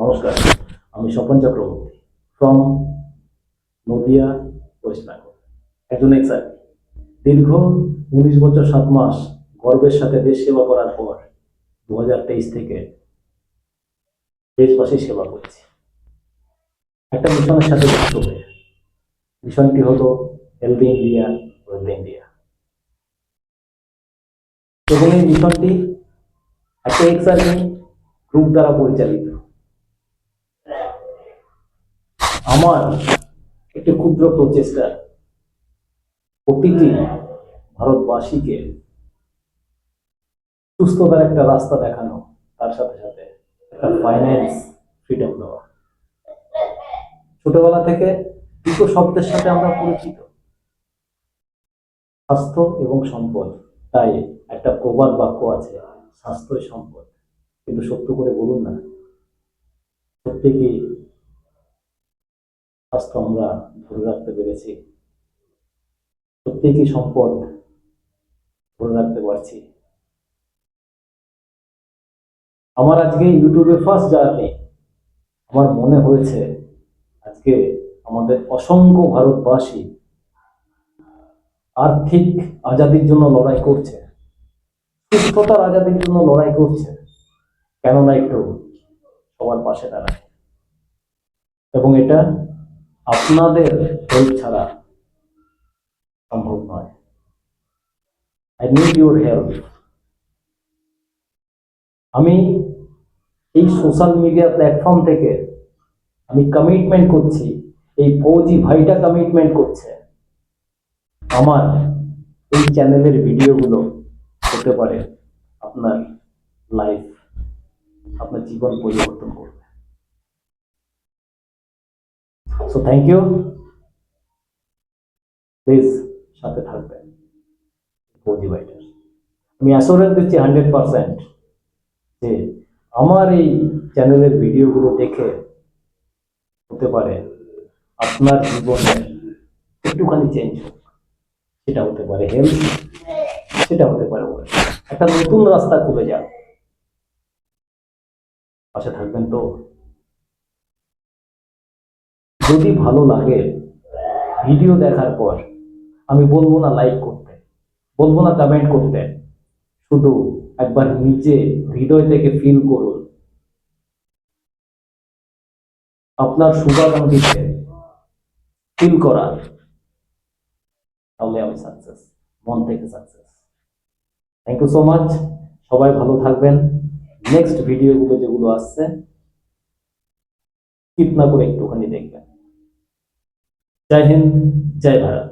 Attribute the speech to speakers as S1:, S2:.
S1: নমস্কার, আমি Swapan Chakraborty from Nadia, West Bengal. একজন এক্সার দীর্ঘ 19 বছর 7 মাস গর্বের সাথে দেশ সেবা করার পর 2023 থেকে দেশবাসী সেবা করছি একটা মিশনের সাথে যুক্ত হয়ে। মিশনটি হলো হেলদি ইন্ডিয়া, ওয়েলদি ইন্ডিয়া। এবং এই মিশনটি একটা এক্সার্মি গ্রুপ দ্বারা পরিচালিত। আমার একটি ক্ষুদ্র প্রচেষ্টা প্রতিটি ভারতবাসীকে সুস্থতার একটা রাস্তা দেখানো, তার সাথে সাথে একটা ফাইন্যান্স ফ্রিডম দেওয়া। ছোটবেলা থেকে দুটো শব্দের সাথে আমরা পরিচিত, স্বাস্থ্য এবং সম্পদ। তাই একটা প্রবাদ বাক্য আছে, স্বাস্থ্যই সম্পদ। কিন্তু সত্য করে বলুন না, সত্যি কি স্বাস্থ্য আমরা ধরে রাখতে পেরেছি? সত্যি কি সম্পদ ধরে রাখতে পারছি? আমার আজকে ইউটিউবে ফার্স্ট জার্নি। আমার মনে হয়েছে আজকে আমাদের অসংখ্য ভারতবাসী আর্থিক আজাদির জন্য লড়াই করছে, সুস্থতার আজাদির জন্য লড়াই করছে। কেননা একটু সবার পাশে দাঁড়ায়, এবং এটা আপনাদের হেল্প ছাড়া সম্ভব নয়। I need your help. আমি এই সোশ্যাল মিডিয়া প্ল্যাটফর্ম থেকে আমি কমিটমেন্ট করছি, এই ফৌজি ভাইটা কমিটমেন্ট করছে, আমার এই চ্যানেলের ভিডিওগুলো হতে পারে আপনার লাইফ, আপনার জীবন পরিবর্তন করবে। সো থ্যাংক ইউ, প্লিজ সাথে থাকবেন ফৌজি ভাইটার। আমি অ্যাসুরেন্স দিচ্ছি 100% যে আমার এই চ্যানেলের ভিডিওগুলো দেখে হতে পারে আপনার জীবনে একটুখানি চেঞ্জ হোক। সেটা হতে পারে হেলথ, সেটা হতে পারে একটা নতুন রাস্তা খুলে যাক। পাশে থাকবেন তো? যদি ভালো লাগে ভিডিও দেখার পর, আমি বলবো না লাইক করতে, বলবো না কমেন্ট করতে, শুধু একবার নিচে হৃদয় থেকে ফিল করুন আপনার শুভাকাঙ্ক্ষীকে ফিল করার, তাহলে আমি সাকসেস, মন থেকে success. Thank you so much. সবাই ভালো থাকবেন। নেক্সট ভিডিওগুলো যেগুলো আসছে স্কিপ না করে একটুখানি দেখবেন। জয় হিন্দ, জয় ভারত।